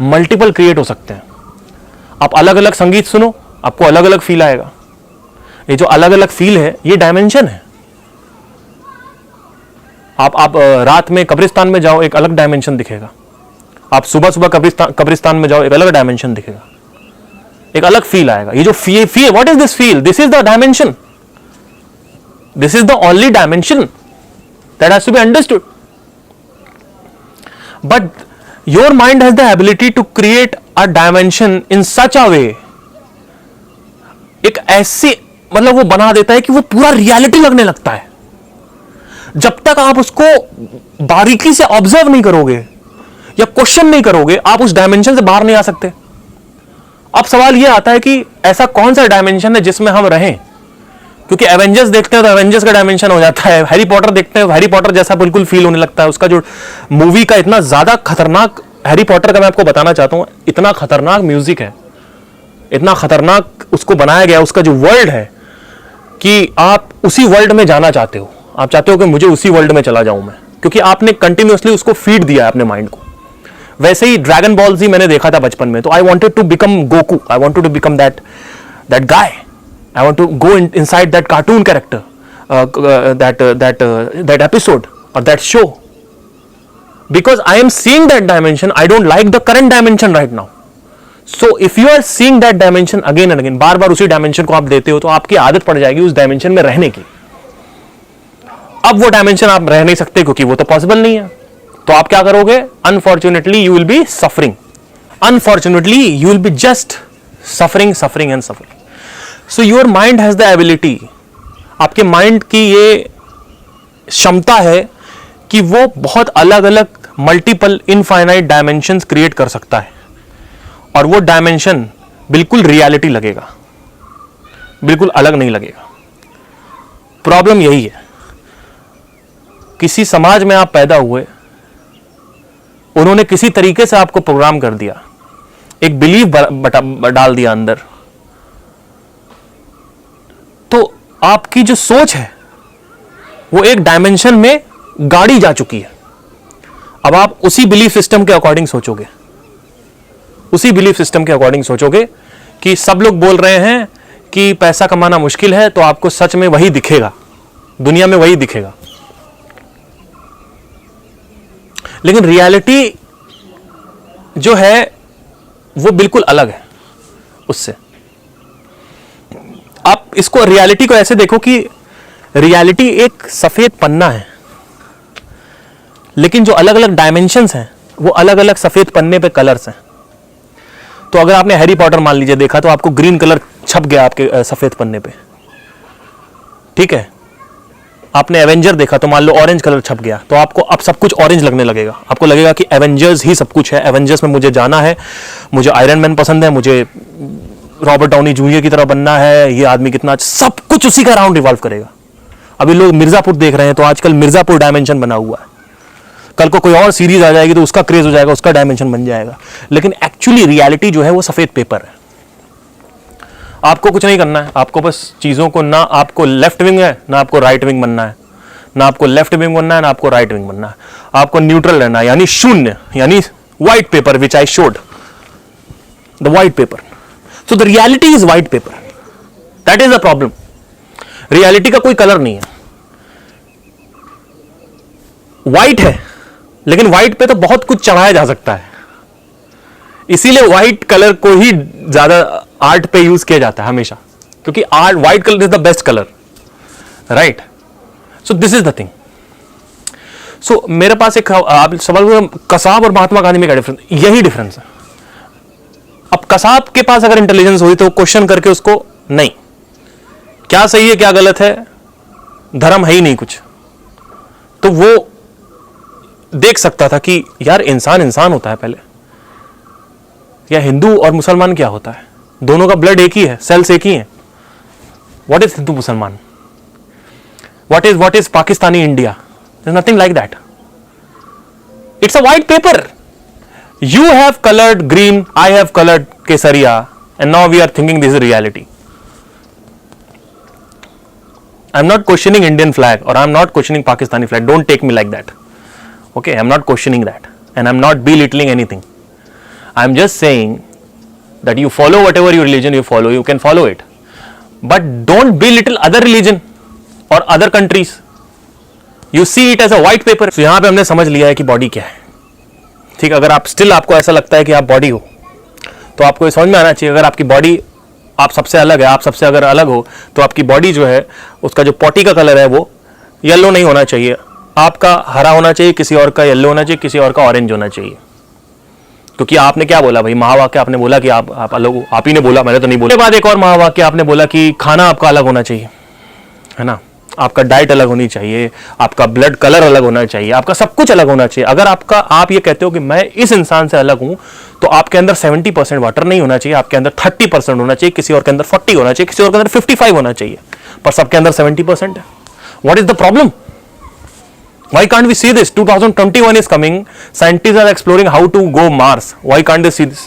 मल्टीपल क्रिएट हो सकते हैं। आप अलग अलग संगीत सुनो, आपको अलग अलग फील आएगा। ये जो अलग अलग फील है ये डायमेंशन है। आप रात में कब्रिस्तान में जाओ, एक अलग डायमेंशन दिखेगा। आप सुबह सुबह कब्रिस्तान में जाओ, एक अलग डायमेंशन दिखेगा, एक अलग फील आएगा। ये जो feel, what is this feel? This is the dimension, this is the only dimension that has to be understood. But your mind has the ability to create a dimension in such a way, एक ऐसी, मतलब वो बना देता है कि वो पूरा रियलिटी लगने लगता है। जब तक आप उसको बारीकी से ऑब्जर्व नहीं करोगे या क्वेश्चन नहीं करोगे, आप उस डायमेंशन से बाहर नहीं आ सकते। अब सवाल यह आता है कि ऐसा कौन सा डायमेंशन है जिसमें हम रहें, क्योंकि एवेंजर्स देखते हैं तो एवेंजर्स का डायमेंशन हो जाता है, हैरी पॉटर देखते हैं हैरी पॉटर जैसा बिल्कुल फील होने लगता है। उसका जो मूवी का इतना ज्यादा खतरनाक, हैरी पॉटर का मैं आपको बताना चाहता हूं, इतना खतरनाक म्यूजिक है, इतना खतरनाक उसको बनाया गया, उसका जो वर्ल्ड है कि आप उसी वर्ल्ड में जाना चाहते हो। आप चाहते हो कि मुझे उसी वर्ल्ड में चला जाऊं मैं, क्योंकि आपने कंटिन्यूअसली उसको फीड दिया है अपने माइंड को। वैसे ही ड्रैगन बॉल जी मैंने देखा था बचपन में, तो I wanted to become Goku, I wanted to become that guy, I want to go inside that cartoon character, that episode और that show, because I am seeing that dimension. I don't like the current dimension right now. So if you are seeing that dimension again and again, बार बार उसी dimension को आप देते हो, तो आपकी आदत पड़ जाएगी उस डायमेंशन में रहने की। अब वो डायमेंशन आप रह नहीं सकते क्योंकि वो तो पॉसिबल नहीं है। तो आप क्या करोगे? Unfortunately you will be suffering, unfortunately you will be just suffering suffering and suffering. So your mind has the ability, आपके माइंड की ये क्षमता है कि वो बहुत अलग अलग मल्टीपल इनफाइनाइट डायमेंशंस क्रिएट कर सकता है, और वो डायमेंशन बिल्कुल रियलिटी लगेगा, बिल्कुल अलग नहीं लगेगा। प्रॉब्लम यही है, किसी समाज में आप पैदा हुए, उन्होंने किसी तरीके से आपको प्रोग्राम कर दिया, एक बिलीफ डाल दिया अंदर, तो आपकी जो सोच है वो एक डायमेंशन में गाड़ी जा चुकी है। अब आप उसी बिलीफ सिस्टम के अकॉर्डिंग सोचोगे, उसी बिलीफ सिस्टम के अकॉर्डिंग सोचोगे कि सब लोग बोल रहे हैं कि पैसा कमाना मुश्किल है, तो आपको सच में वही दिखेगा, दुनिया में वही दिखेगा। लेकिन रियलिटी जो है वो बिल्कुल अलग है उससे। आप इसको, रियलिटी को ऐसे देखो कि रियलिटी एक सफेद पन्ना है, लेकिन जो अलग अलग डायमेंशंस हैं वो अलग अलग सफेद पन्ने पे कलर्स हैं। तो अगर आपने हैरी पॉटर मान लीजिए देखा, तो आपको ग्रीन कलर छप गया आपके सफेद पन्ने पे, ठीक है। आपने एवेंजर देखा तो मान लो ऑरेंज कलर छप गया, तो आपको अब सब कुछ ऑरेंज लगने लगेगा। आपको लगेगा कि एवेंजर्स ही सब कुछ है, एवेंजर्स में मुझे जाना है, मुझे आयरन मैन पसंद है, मुझे रॉबर्ट डाउनी जूनियर की तरह बनना है, ये आदमी कितना अच्छा, सब कुछ उसी का राउंड रिवॉल्व करेगा। अभी लोग मिर्जापुर देख रहे हैं, तो आजकल मिर्जापुर डायमेंशन बना हुआ है। कल को कोई और सीरीज आ जाएगी तो उसका क्रेज हो जाएगा, उसका डायमेंशन बन जाएगा। लेकिन एक्चुअली रियलिटी जो है वो सफेद पेपर है। आपको कुछ नहीं करना है, आपको बस चीजों को, ना आपको लेफ्ट विंग है ना आपको राइट विंग बनना है, ना आपको लेफ्ट विंग बनना है ना आपको राइट विंग बनना है। आपको न्यूट्रल रहना है, यानी शून्य, यानी white paper which I showed, the white paper. So the reality is white paper, that is the problem. Reality का कोई कलर नहीं है, व्हाइट है, लेकिन व्हाइट पे तो बहुत कुछ चढ़ाया जा सकता है, इसीलिए व्हाइट कलर को ही ज्यादा आर्ट पे यूज किया जाता है हमेशा, क्योंकि art, white colour is the best colour, right. So this is the thing. So मेरे पास एक आप सवाल, कसाब और महात्मा गांधी में क्या डिफरेंस, यही डिफरेंस है। अब कसाब के पास अगर इंटेलिजेंस हुई तो क्वेश्चन करके उसको, नहीं क्या सही है क्या गलत है, धर्म है ही नहीं कुछ, तो वो देख सकता था कि यार इंसान इंसान होता है पहले, या हिंदू और मुसलमान क्या होता है, दोनों का ब्लड एक ही है, सेल्स एक ही है। व्हाट इज हिंदू मुसलमान, what is Pakistani India, there is nothing like that. It's a white paper, you have coloured green, I have coloured kesariya, and now we are thinking this is reality. I am not questioning Indian flag और I am not questioning Pakistani flag, don't take me like that, okay? I'm not questioning that and I'm not belittling anything. I'm just saying that you follow whatever your religion you follow, you can follow it, but don't belittle other religion or other countries. You see it as a white paper. So यहाँ पे हमने समझ लिया है कि body क्या है, ठीक। अगर आप स्टिल आपको ऐसा लगता है कि आप बॉडी हो, तो आपको ये समझ में आना चाहिए, अगर आपकी बॉडी, आप सबसे अलग है, आप सबसे अगर अलग हो, तो आपकी बॉडी जो है उसका जो पॉटी का कलर है वो येलो नहीं होना चाहिए, आपका हरा होना चाहिए, किसी और का येलो होना चाहिए, किसी और का ऑरेंज होना चाहिए। क्योंकि आपने क्या बोला भाई, महावाक्य आपने बोला कि आप अलग हो, आप ही ने बोला, मैंने तो नहीं बोला। बाद एक और महावाक्य आपने बोला कि खाना आपका अलग होना चाहिए, है ना, आपका डाइट अलग होनी चाहिए, आपका ब्लड कलर अलग होना चाहिए, आपका सब कुछ अलग होना चाहिए। अगर आप ये कहते हो कि मैं इस इंसान से अलग हूं, तो आपके अंदर 70% वाटर नहीं होना चाहिए, आपके अंदर 30% होना चाहिए, किसी और के अंदर 40 होना चाहिए, किसी और के अंदर 55 होना चाहिए, पर सबके अंदर 70% है। What is the problem? Why can't we see this? 2021 is coming. Scientists are exploring how to go Mars. Why can't they see this?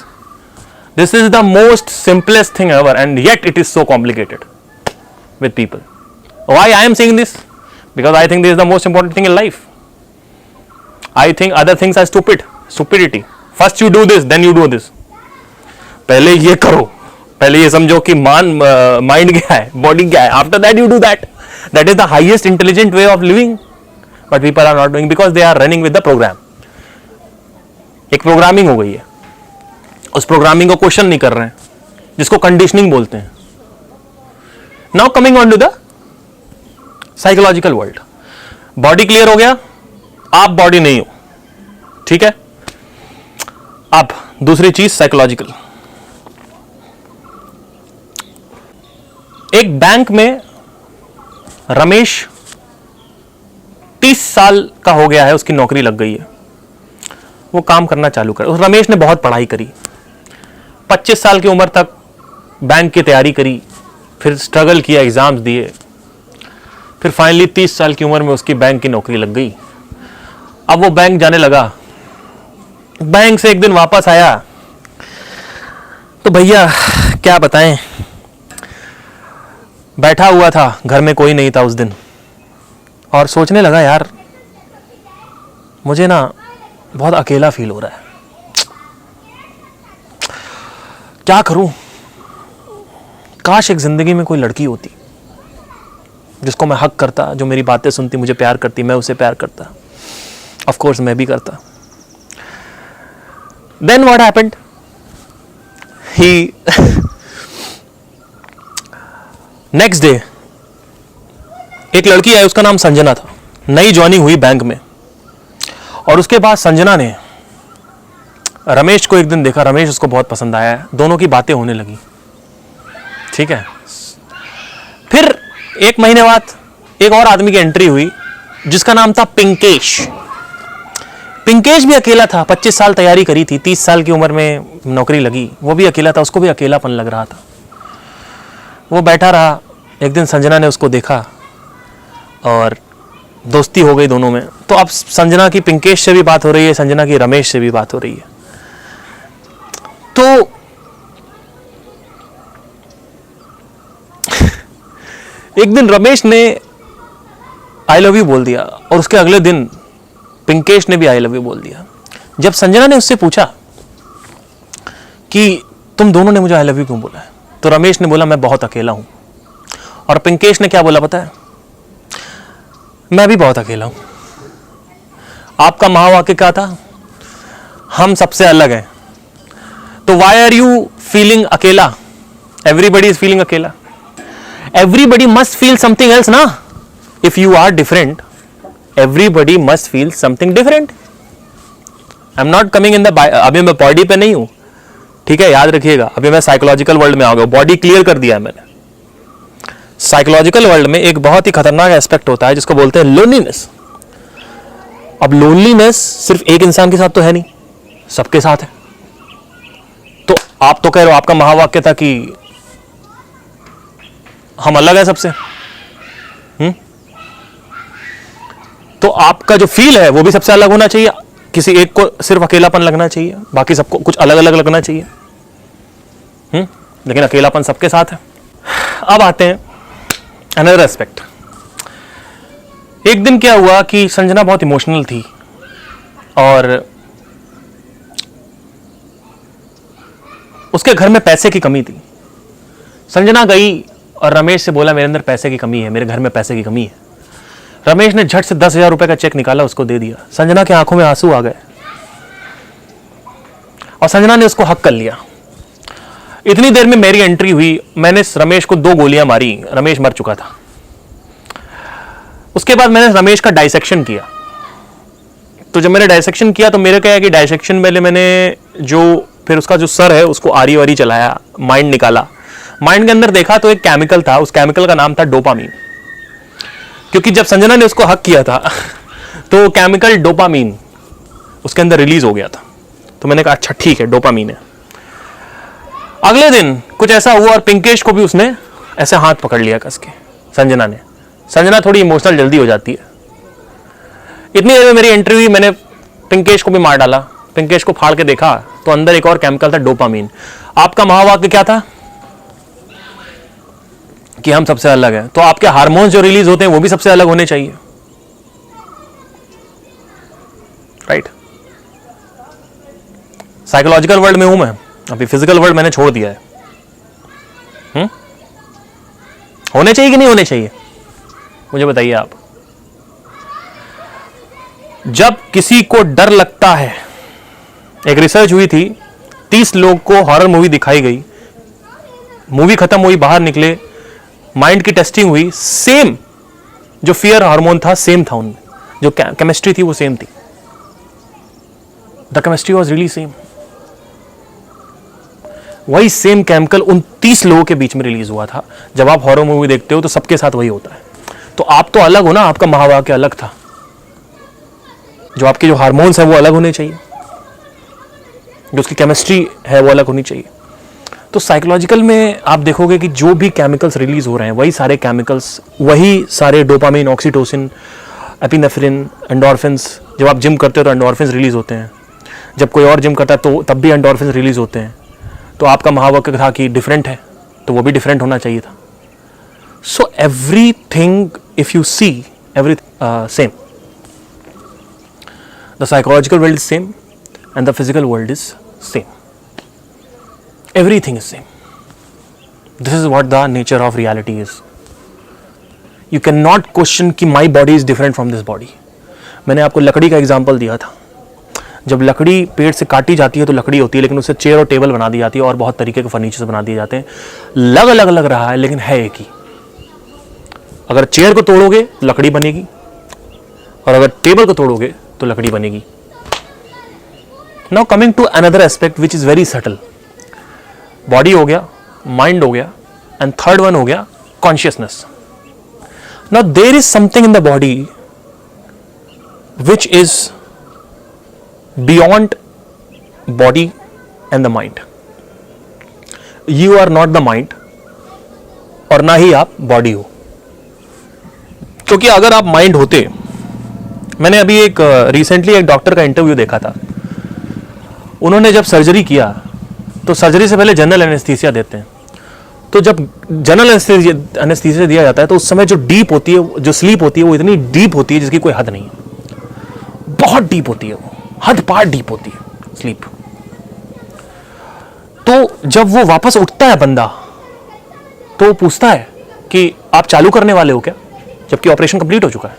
This is the most simplest thing ever, and yet it is so complicated with people. Why I am saying this? Because I think this is the most important thing in life. I think other things are stupid. Stupidity. First you do this, then you do this. पहले ये करो, पहले ये समझो कि mind क्या है, body क्या है. After that you do that. That is the highest intelligent way of living. But people are not doing because they are running with the program. एक प्रोग्रामिंग हो गई है, उस प्रोग्रामिंग को क्वेश्चन नहीं कर रहे हैं, जिसको कंडीशनिंग बोलते हैं. Now coming on to the psychological world. Body clear हो गया, आप बॉडी नहीं हो, ठीक है. अब दूसरी चीज साइकोलॉजिकल. एक बैंक में रमेश 30 साल का हो गया है, उसकी नौकरी लग गई है, वो काम करना चालू कर. उस रमेश ने बहुत पढ़ाई करी, 25 साल की उम्र तक बैंक की तैयारी करी, फिर स्ट्रगल किया, एग्ज़ाम्स दिए, फिर फाइनली 30 साल की उम्र में उसकी बैंक की नौकरी लग गई। अब वो बैंक जाने लगा। बैंक से एक दिन वापस आया तो भैया क्या बताएं, बैठा हुआ था, घर में कोई नहीं था उस दिन, और सोचने लगा यार मुझे ना बहुत अकेला फील हो रहा है, क्या करूं। काश एक जिंदगी में कोई लड़की होती जिसको मैं हक करता, जो मेरी बातें सुनती, मुझे प्यार करती, मैं उसे प्यार करता। ऑफ कोर्स मैं भी करता। Then what happened, he next day एक लड़की आई, उसका नाम संजना था, नई ज्वाइनिंग हुई बैंक में। और उसके बाद संजना ने रमेश को एक दिन देखा, रमेश उसको बहुत पसंद आया, दोनों की बातें होने लगी, ठीक है। फिर एक महीने बाद एक और आदमी की एंट्री हुई जिसका नाम था पिंकेश। पिंकेश भी अकेला था, 25 साल तैयारी करी थी, 30 साल की उम्र में नौकरी लगी, वो भी अकेला था, उसको भी अकेलापन लग रहा था। वो बैठा रहा, एक दिन संजना ने उसको देखा और दोस्ती हो गई दोनों में। तो अब संजना की पिंकेश से भी बात हो रही है, संजना की रमेश से भी बात हो रही है। तो एक दिन रमेश ने आई लव यू बोल दिया और उसके अगले दिन पिंकेश ने भी आई लव यू बोल दिया। जब संजना ने उससे पूछा कि तुम दोनों ने मुझे आई लव यू क्यों बोला है, तो रमेश ने बोला मैं बहुत अकेला हूं। और पिंकेश ने क्या बोला पता है, मैं भी बहुत अकेला हूं। आपका महावाक्य क्या था, हम सबसे अलग हैं। तो वाई आर यू फीलिंग अकेला, एवरीबडी इज फीलिंग अकेला, everybody must feel something else ना। If you are different, everybody must feel something different. I am not coming in the, अभी मैं बॉडी पे नहीं हूं, ठीक है, याद रखिएगा। अभी मैं साइकोलॉजिकल वर्ल्ड में आ गया, बॉडी क्लियर कर दिया है मैंने। साइकोलॉजिकल वर्ल्ड में एक बहुत ही खतरनाक एस्पेक्ट होता है जिसको बोलते हैं लोनलीनेस। अब लोनलीनेस सिर्फ एक इंसान के साथ तो है नहीं, सबके साथ है। तो आप तो कह रहे हो, आपका महावाक्य था कि हम अलग है सबसे, तो आपका जो फील है वो भी सबसे अलग होना चाहिए। किसी एक को सिर्फ अकेलापन लगना चाहिए, बाकी सबको कुछ अलग अलग लगना चाहिए। लेकिन अकेलापन सबके साथ है। अब आते हैं अनदर एस्पेक्ट। एक दिन क्या हुआ कि संजना बहुत इमोशनल थी और उसके घर में पैसे की कमी थी। संजना गई और रमेश से बोला मेरे अंदर पैसे की कमी है, मेरे घर में पैसे की कमी है। रमेश ने झट से 10,000 रुपए का चेक निकाला, उसको दे दिया। संजना की आंखों में आंसू आ गए और संजना ने उसको हक कर लिया। इतनी देर में मेरी एंट्री हुई, मैंने रमेश को 2 गोलियां मारी, रमेश मर चुका था। उसके बाद मैंने रमेश का डाइसेक्शन किया। तो जब मैंने डाइसेक्शन किया तो मेरे क्या है कि डाइसेक्शन पहले मैंने फिर उसका जो सर है उसको आरी वारी चलाया, माइंड निकाला। माइंड के अंदर देखा तो एक केमिकल था, उस केमिकल का नाम था डोपामीन। क्योंकि जब संजना ने उसको हक किया था तो केमिकल डोपामीन उसके अंदर रिलीज हो गया था। तो मैंने कहा अच्छा ठीक है, डोपामीन है। अगले दिन कुछ ऐसा हुआ और पिंकेश को भी उसने ऐसे हाथ पकड़ लिया कस के, संजना ने। संजना थोड़ी इमोशनल जल्दी हो जाती है। इतनी देर में मेरी एंट्री हुई, मैंने पिंकेश को भी मार डाला। पिंकेश को फाड़ के देखा तो अंदर एक और केमिकल था, डोपामीन। आपका महावाक्य क्या था कि हम सबसे अलग हैं, तो आपके हार्मोन्स जो रिलीज होते हैं वो भी सबसे अलग होने चाहिए, राइट। साइकोलॉजिकल वर्ल्ड में हूं मैं, अभी फिजिकल वर्ल्ड मैंने छोड़ दिया है। होने चाहिए कि नहीं होने चाहिए, मुझे बताइए आप। जब किसी को डर लगता है, एक रिसर्च हुई थी, 30 लोग को हॉरर मूवी दिखाई गई, मूवी खत्म हुई, बाहर निकले, माइंड की टेस्टिंग हुई, सेम जो फियर हार्मोन था सेम था उनमें, जो केमिस्ट्री थी वो सेम थी। The chemistry was really same. वही सेम केमिकल उन 30 लोगों के बीच में रिलीज हुआ था। जब आप हॉरर मूवी देखते हो तो सबके साथ वही होता है। तो आप तो अलग हो ना, आपका महावाक्य अलग था। जो आपके जो हार्मोन्स है वो अलग होने चाहिए, जो उसकी केमिस्ट्री है वो अलग होनी चाहिए। तो साइकोलॉजिकल में आप देखोगे कि जो भी केमिकल्स रिलीज हो रहे हैं वही सारे केमिकल्स, वही सारे डोपामिन, ऑक्सीटोसिन, एपिनेफ्रिन, एंडोर्फिन्स, जब आप जिम करते हो तो एंडोर्फिन्स रिलीज होते हैं, जब कोई और जिम करता है तो तब भी एंडोर्फिन्स रिलीज होते हैं। तो आपका महावाक्य था कि डिफरेंट है, तो वो भी डिफरेंट होना चाहिए था। So everything if you see every same, the psychological world is same and the physical world is same, everything is same. This is what the nature of reality is. You cannot question कि my body is different from this body. मैंने आपको लकड़ी का example दिया था। जब लकड़ी पेड़ से काटी जाती है तो लकड़ी होती है, लेकिन उससे चेयर और टेबल बना दी जाती है और बहुत तरीके के फर्नीचर्स बना दिए जाते हैं। लग अलग लग रहा है लेकिन है एक ही। अगर चेयर को तोड़ोगे तो लकड़ी बनेगी, और अगर टेबल को तोड़ोगे तो लकड़ी बनेगी। Now coming to another aspect which is very subtle. Body हो गया, माइंड हो गया, एंड थर्ड वन हो गया consciousness. Now there is something in the body which is beyond body and the mind. You are not the mind और ना ही आप body हो, क्योंकि अगर आप माइंड होते, मैंने अभी एक रिसेंटली एक डॉक्टर का इंटरव्यू देखा था। उन्होंने जब सर्जरी किया तो सर्जरी से पहले जनरल एनेस्थीसिया देते हैं। तो जब जनरल एनेस्थीसिया दिया जाता है तो उस समय जो डीप होती है, जो स्लीप होती है, वो इतनी डीप होती है जिसकी कोई हद नहीं है। बहुत डीप होती है वो, हद पार डीप होती है स्लीप। तो जब वो वापस उठता है बंदा, तो वो पूछता है कि आप चालू करने वाले हो क्या, जबकि ऑपरेशन कंप्लीट हो चुका है।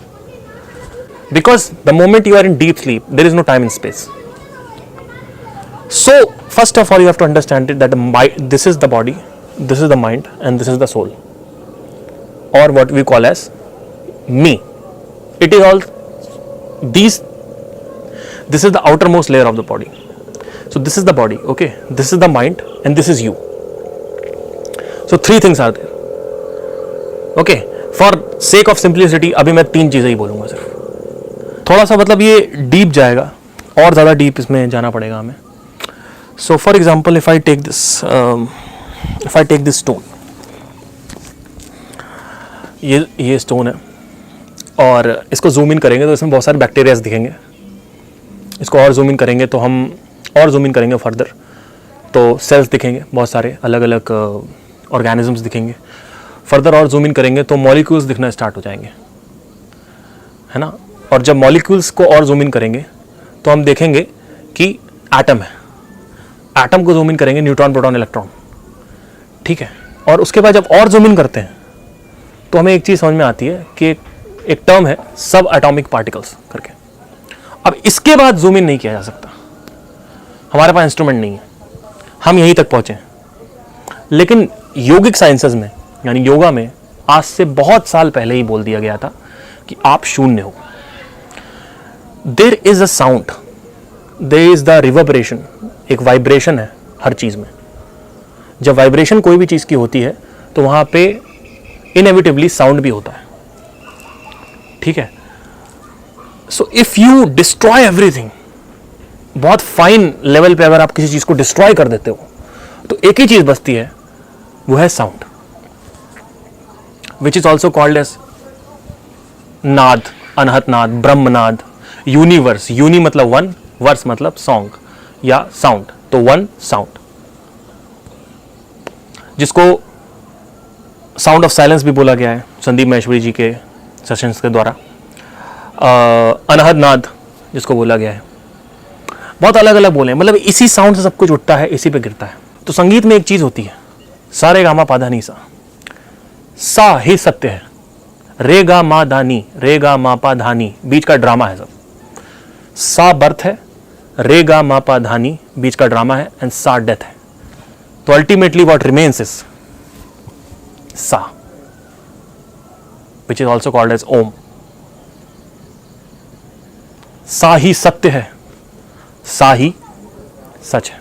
Because the moment you are in deep sleep there is no time and space. So first of all you have to understand it that this is the body, this is the mind, and this is the soul, or what we call as me. It is all these, this is the outermost layer of the body. So this is the body, okay, this is the mind, and this is you. So three things are there, okay. For sake of simplicity अभी मैं तीन चीजें ही बोलूंगा सिर्फ। थोड़ा सा मतलब ये डीप जाएगा और ज़्यादा डीप इसमें जाना पड़ेगा हमें। So for example, if I take this stone, ये स्टोन है, और इसको जूम इन करेंगे तो इसमें बहुत सारे बैक्टीरियाज दिखेंगे। इसको और जूम इन करेंगे तो हम और जूम इन करेंगे फर्दर तो सेल्स दिखेंगे, बहुत सारे अलग अलग ऑर्गेनिजम्स दिखेंगे। फर्दर और जूम इन करेंगे तो मॉलिक्यूल्स दिखना स्टार्ट हो जाएंगे, है ना। और जब मॉलिक्यूल्स को और जूम इन करेंगे तो हम देखेंगे कि एटम है। एटम को जूम इन करेंगे, न्यूट्रॉन, प्रोटॉन, इलेक्ट्रॉन, ठीक है। और उसके बाद जब और जूम इन करते हैं तो हमें एक चीज़ समझ में आती है कि एक टर्म है सब एटॉमिक पार्टिकल्स करके। अब इसके बाद जूम इन नहीं किया जा सकता, हमारे पास इंस्ट्रूमेंट नहीं है, हम यहीं तक पहुंचे। लेकिन योगिक साइंसेज में यानी योगा में आज से बहुत साल पहले ही बोल दिया गया था कि आप शून्य हो। There is a sound, there is the reverberation, एक वाइब्रेशन है हर चीज में। जब वाइब्रेशन कोई भी चीज की होती है तो वहां पे इनएविटेबली साउंड भी होता है, ठीक है। सो इफ यू डिस्ट्रॉय एवरीथिंग, बहुत फाइन लेवल पे अगर आप किसी चीज को डिस्ट्रॉय कर देते हो तो एक ही चीज बचती है, वो है sound, which is also called as नाद, अनहत नाद, ब्रह्मनाद, यूनिवर्स। यूनि मतलब वन, वर्स मतलब सॉन्ग या साउंड, तो वन साउंड, जिसको साउंड ऑफ साइलेंस भी बोला गया है संदीप महेश्वरी जी के सेशंस के द्वारा। अनहद नाद जिसको बोला गया है, बहुत अलग अलग बोले हैं, मतलब इसी साउंड से सब कुछ उठता है, इसी पे गिरता है। तो संगीत में एक चीज होती है, सा रे गा मा पा धा नी सा, सा ही सत्य है, रे गा मा धा नी, रे गा मा पा धा नी बीच का ड्रामा है सब। सा बर्थ है, रे गा मा पा धा नी बीच का ड्रामा है, एंड सा डेथ है। तो अल्टीमेटली व्हाट रिमेन्स इज सा, which is also called as Om. सा ही सत्य है, सा ही सच है।